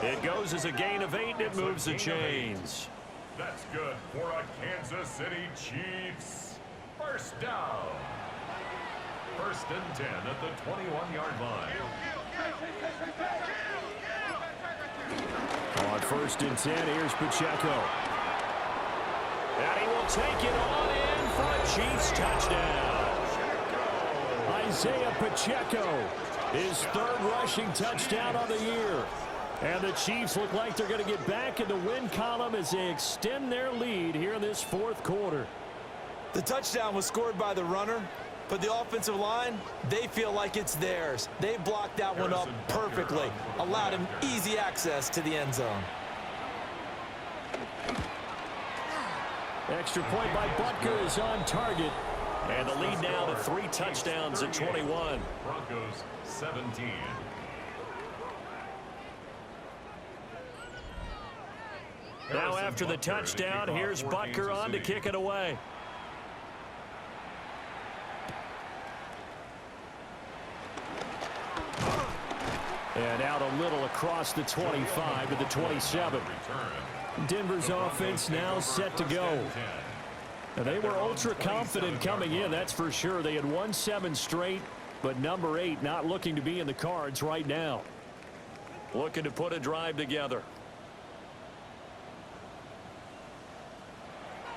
It goes as a gain of 8, and it moves the chains. That's good for a Kansas City Chiefs. First down. 1st and 10 at the 21-yard line. On 1st and 10, here's Pacheco. And he will take it on in for a Chiefs touchdown. Isaiah Pacheco, his 3rd rushing touchdown on the year. And the Chiefs look like they're going to get back in the win column as they extend their lead here in this 4th quarter. The touchdown was scored by the runner, but the offensive line, they feel like it's theirs. They blocked that one up perfectly, allowed him easy access to the end zone. Extra point by Butker is on target. And the lead now to 3 touchdowns at 21. Broncos 17. Now after the touchdown, here's Butker on to kick it away. And out a little across the 25 to the 27. Denver's offense now set to go. Now, they were ultra confident coming in, that's for sure. They had won 7 straight, but number 8 not looking to be in the cards right now. Looking to put a drive together.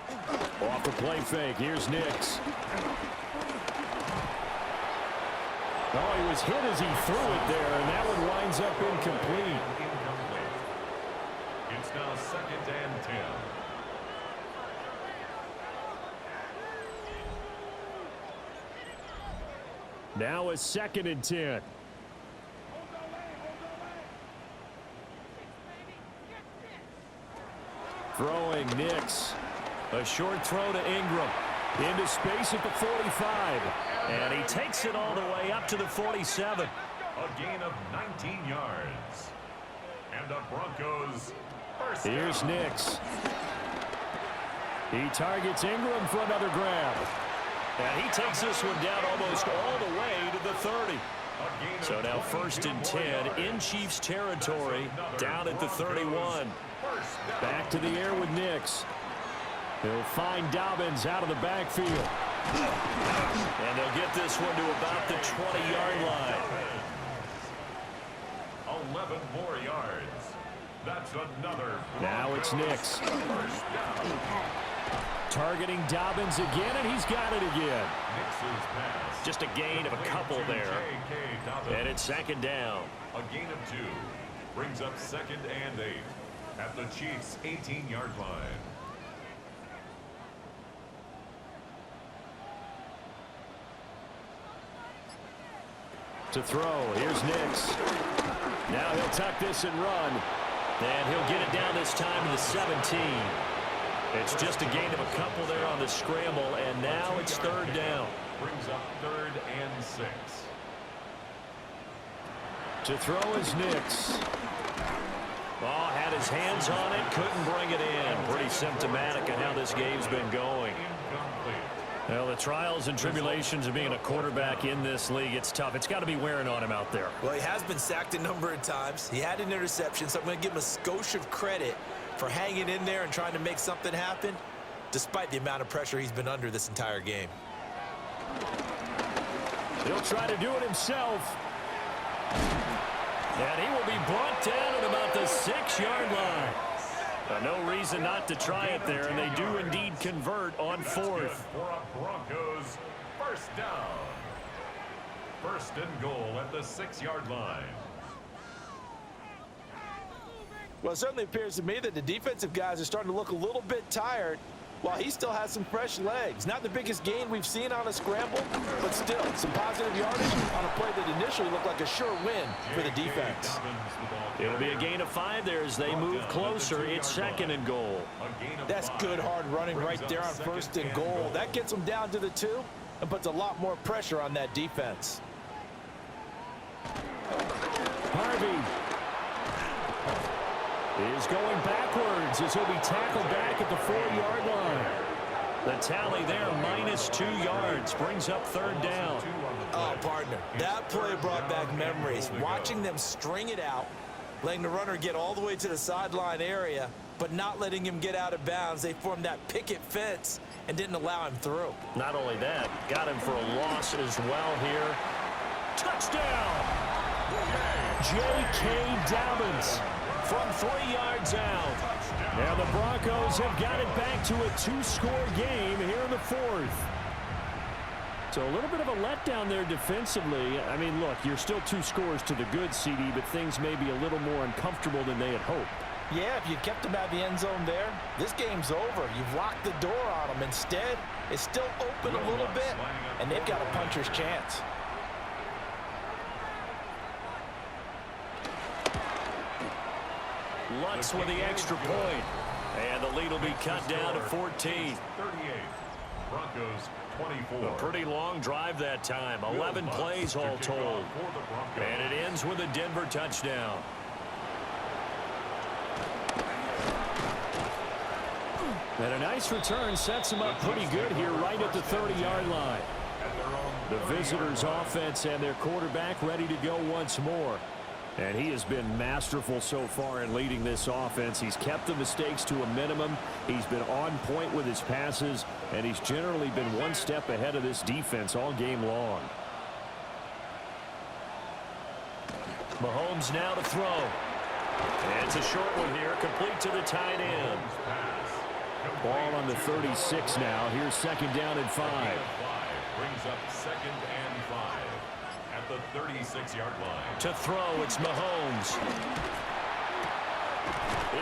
Off the play fake, here's Nix. Oh, he was hit as he threw it there, and that one winds up incomplete. It's now 2nd and 10. Now a 2nd and 10. Throwing Nix. A short throw to Ingram. Into space at the 45. And he takes it all the way up to the 47. A gain of 19 yards. And the Broncos first down. Here's Nix. He targets Ingram for another grab. And he takes this one down almost all the way to the 30. So now 1st and 10 in Chiefs territory, down at the 31. Back to the air with Nix. He'll find Dobbins out of the backfield. And they'll get this one to about the 20-yard line. 11 more yards. That's another. Now it's Nix. Targeting Dobbins again, and he's got it again. Just a gain of a couple there. And it's 2nd down. A gain of 2. Brings up 2nd and 8 at the Chiefs' 18-yard line. To throw, here's Nix. Now he'll tuck this and run. And he'll get it down this time to the 17. It's just a gain of a couple there on the scramble, and now it's 3rd down. Brings up 3rd and 6. To throw is Nix. Oh, had his hands on it, couldn't bring it in. Pretty symptomatic of how this game's been going. Well, the trials and tribulations of being a quarterback in this league, it's tough. It's got to be wearing on him out there. Well, he has been sacked a number of times. He had an interception, so I'm going to give him a skosh of credit for hanging in there and trying to make something happen, despite the amount of pressure he's been under this entire game. He'll try to do it himself. And he will be brought down at about the 6-yard line. No reason not to try it there, and they do indeed convert on 4th. For a Broncos first down. First and goal at the 6-yard line. Well, it certainly appears to me that the defensive guys are starting to look a little bit tired while he still has some fresh legs. Not the biggest gain we've seen on a scramble, but still some positive yardage on a play that initially looked like a sure win for the defense. It'll be a gain of 5 there as they move closer. It's 2nd and goal. That's good hard running right there on 1st and goal. That gets them down to the 2 and puts a lot more pressure on that defense. Harvey is going backwards as he'll be tackled back at the 4-yard line. The tally there, -2 yards, brings up 3rd down. Oh, partner, that play brought back memories. Watching them string it out, letting the runner get all the way to the sideline area, but not letting him get out of bounds. They formed that picket fence and didn't allow him through. Not only that, got him for a loss as well here. Touchdown! J.K. Dobbins from 3 yards out. Now the Broncos have got it back to a 2-score game here in the 4th. So a little bit of a letdown there defensively. I mean, look, you're still 2 scores to the good, CD, but things may be a little more uncomfortable than they had hoped. Yeah, if you kept him out of the end zone there, this game's over. You've locked the door on him. Instead, it's still open a little bit, and they've got a puncher's chance. Lutz with the extra point. And the lead will be cut down to 14. 38. Broncos 24. A pretty long drive that time. 11 plays all told. And it ends with a Denver touchdown. And a nice return sets him up pretty good here right at the 30-yard line. The visitors' offense and their quarterback ready to go once more. And he has been masterful so far in leading this offense. He's kept the mistakes to a minimum. He's been on point with his passes, and he's generally been one step ahead of this defense all game long. Mahomes now to throw. And it's a short one here, complete to the tight end. Ball on the 36 now. Here's 2nd down and 5. Brings up 2nd and 5 at the 36-yard line. To throw, it's Mahomes.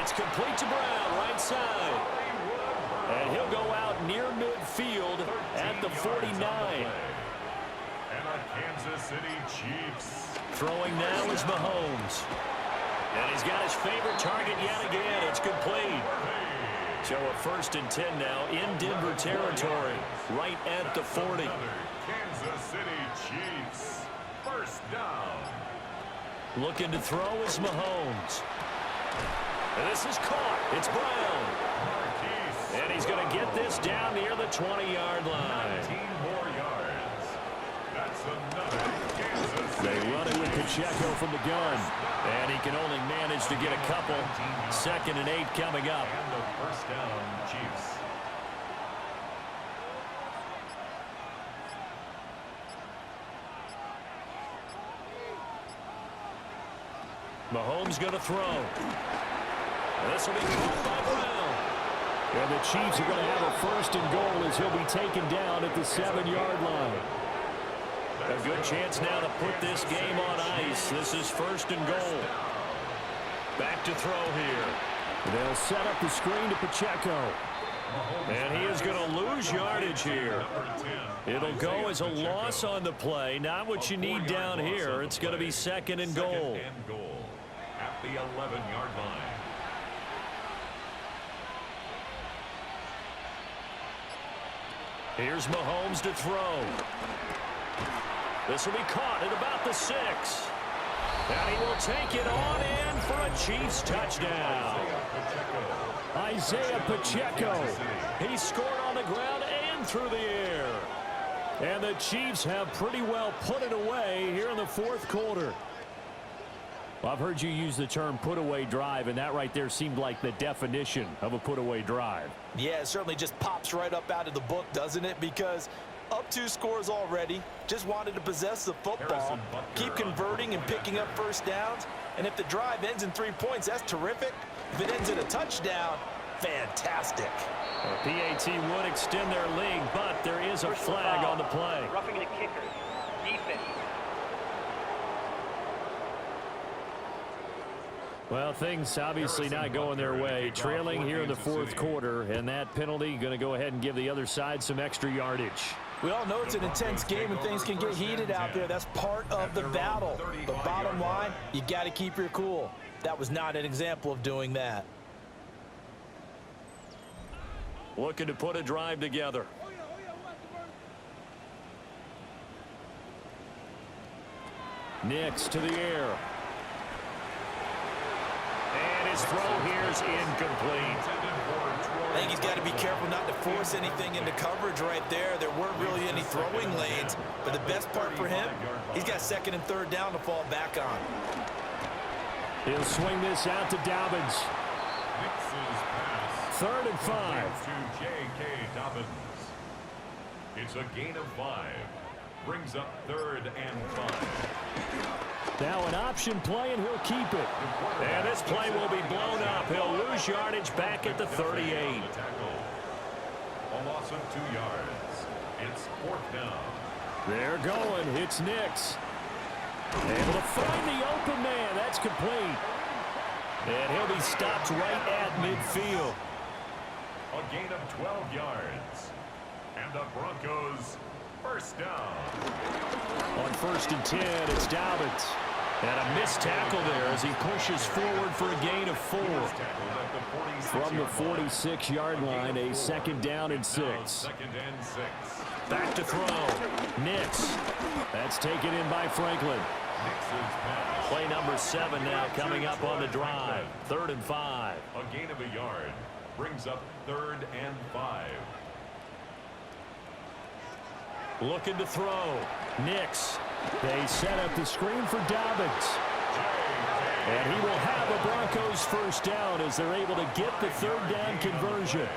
It's complete to Brown, right side. And he'll go out near midfield at the 49. And a Kansas City Chiefs. Throwing now is Mahomes. And he's got his favorite target yet again. It's complete. So a 1st and 10 now in Denver territory, right at the 40. Kansas City Chiefs. First down. Looking to throw is Mahomes. And this is caught. It's Brown. And he's going to get this down near the 20-yard line. 19 more yards. That's another Kansas City. They run it with Pacheco from the gun. And he can only manage to get a couple. 2nd and 8 coming up. And the first down, Chiefs. Mahomes going to throw. This will be caught by Brown. And the Chiefs are going to have a 1st and goal as he'll be taken down at the 7-yard line. A good chance now to put this game on ice. This is 1st and goal. Back to throw here. They'll set up the screen to Pacheco. And he is going to lose yardage here. It'll go as a loss on the play. Not what you need down here. It's going to be 2nd and goal. At the 11-yard line. Here's Mahomes to throw. This will be caught at about the 6. And he will take it on in for a Chiefs touchdown. Isaiah Pacheco. He scored on the ground and through the air. And the Chiefs have pretty well put it away here in the 4th quarter. Well, I've heard you use the term put-away drive, and that right there seemed like the definition of a put-away drive. Yeah, it certainly just pops right up out of the book, doesn't it? Because Up 2 scores already. Just wanted to possess the football, keep converting and picking up first downs. And if the drive ends in 3 points, that's terrific. If it ends in a touchdown, fantastic. The PAT would extend their lead, but there is a flag on the play. Roughing the kicker. Defense. Well, things obviously not going their way. Trailing here in the fourth quarter, and that penalty going to go ahead and give the other side some extra yardage. We all know it's an intense game and things can get heated out there. That's part of the battle. But bottom line, you got to keep your cool. That was not an example of doing that. Looking to put a drive together. Nix to the air. And his throw here is incomplete. I think he's got to be careful not to force anything into coverage right there. There weren't really any throwing lanes. But the best part for him, he's got second and third down to fall back on. He'll swing this out to Dobbins. Third and 5. To J.K. Dobbins. It's a gain of 5. Brings up third and 5. Now an option play, and he'll keep it. And this play will be blown up. He'll lose yardage back at the 38. A loss of 2 yards. It's fourth down. They're going. It's Nix. Able to find the open man. That's complete. And he'll be stopped right at midfield. A gain of 12 yards. And the Broncos first down. On first and 10, it's Dobbins. And a missed tackle there as he pushes forward for a gain of 4. From the 46-yard line, a second down and 6. Second and 6. Back to throw. Nix. That's taken in by Franklin. Play number 7 now coming up on the drive. Third and 5. A gain of a yard. Brings up third and 5. Looking to throw. Nix. They set up the screen for Dobbins. And he will have a Broncos first down as they're able to get the third down conversion.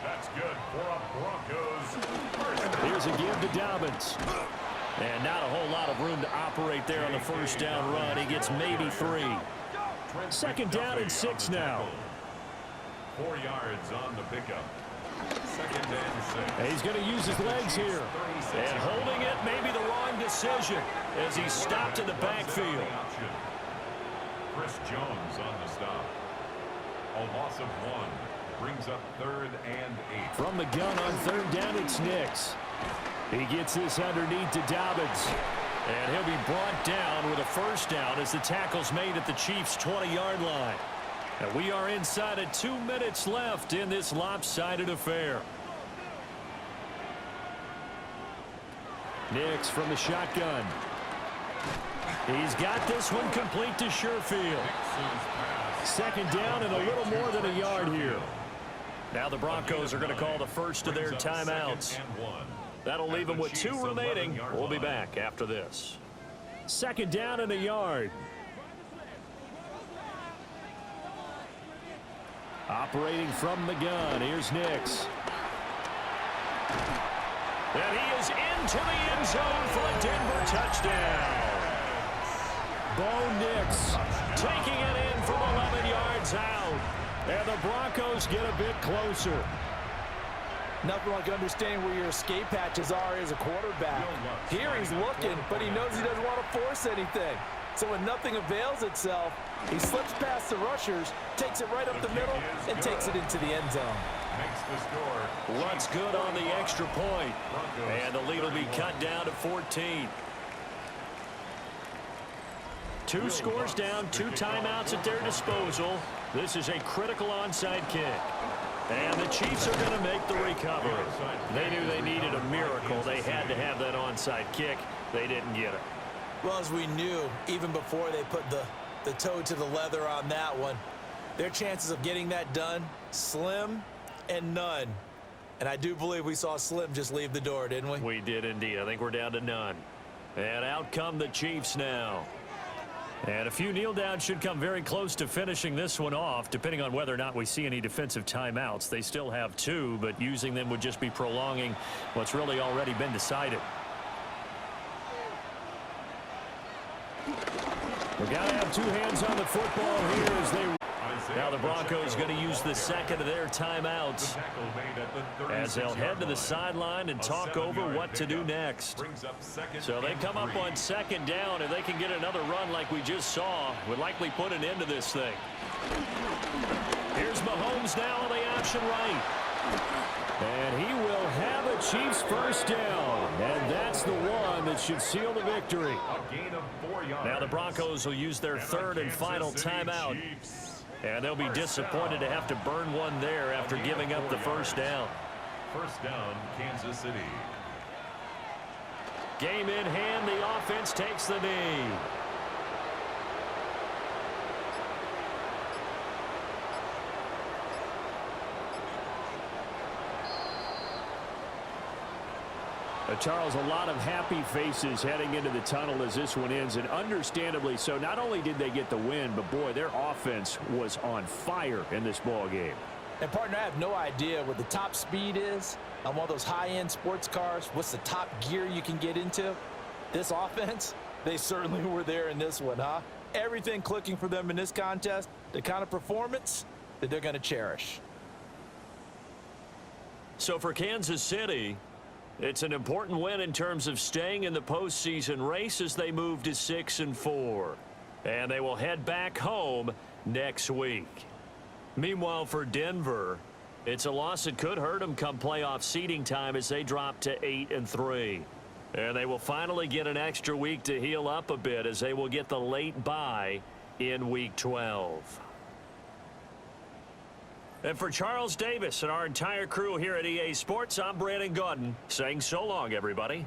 That's good for a Broncos first down. Here's a give to Dobbins. And not a whole lot of room to operate there on the first down run. He gets maybe 3. Second down and 6 now. 4 yards on the pickup. Second and 6. He's going to use his legs here. And holding it may be the wrong decision as he's stopped in the backfield. Chris Jones on the stop. A loss of 1. Brings up third and 8. From the gun on third down, it's Nix. He gets this underneath to Dobbins. And he'll be brought down with a first down as the tackle's made at the Chiefs' 20-yard line. And we are inside of 2 minutes left in this lopsided affair. Nix from the shotgun. He's got this one complete to Sherfield. Second down and a little more than a yard here. Now the Broncos are going to call the first of their timeouts. That'll leave them with 2 remaining. We'll be back after this. Second down and a yard. Operating from the gun, here's Nix. And he is into the end zone for a Denver touchdown. Bo Nix taking it in from 11 yards out. And the Broncos get a bit closer. Nothing like understanding where your escape hatches are as a quarterback. Here he's looking, but he knows he doesn't want to force anything. So when nothing avails itself, he slips past the rushers, takes it right up the middle, and takes it into the end zone. Makes the score. What's good on the extra point. And the lead will be cut down to 14. 2 scores down, 2 timeouts at their disposal. This is a critical onside kick. And the Chiefs are going to make the recovery. They knew they needed a miracle. They had to have that onside kick. They didn't get it. Well, as we knew, even before they put the toe to the leather on that one, their chances of getting that done, slim and none. And I do believe we saw Slim just leave the door, didn't we? We did indeed. I think we're down to none. And out come the Chiefs now. And a few kneel downs should come very close to finishing this one off, depending on whether or not we see any defensive timeouts. They still have 2, but using them would just be prolonging what's really already been decided. We've got to have 2 hands on the football here as they... Now the Broncos going to use the second of their timeouts as they'll head to the sideline and talk over what to do next. So they come up on 2nd down. If they can get another run like we just saw, would likely put an end to this thing. Here's Mahomes now on the option right. And he will have a Chiefs first down. And that's the one that should seal the victory. Now the Broncos will use their 3rd and final timeout. And they'll be disappointed to have to burn one there after giving up the first down. First down, Kansas City. Game in hand, the offense takes the knee. Charles, a lot of happy faces heading into the tunnel as this one ends, and understandably so. Not only did they get the win, but boy, their offense was on fire in this ball game. And partner, I have no idea what the top speed is on one of those high-end sports cars. What's the top gear you can get into? This offense, they certainly were there in this one, huh? Everything clicking for them in this contest, the kind of performance that they're going to cherish. So for Kansas City, it's an important win in terms of staying in the postseason race as they move to 6-4. And they will head back home next week. Meanwhile, for Denver, it's a loss that could hurt them come playoff seeding time as they drop to 8-3. And they will finally get an extra week to heal up a bit as they will get the late bye in Week 12. And for Charles Davis and our entire crew here at EA Sports, I'm Brandon Gaudin saying so long, everybody.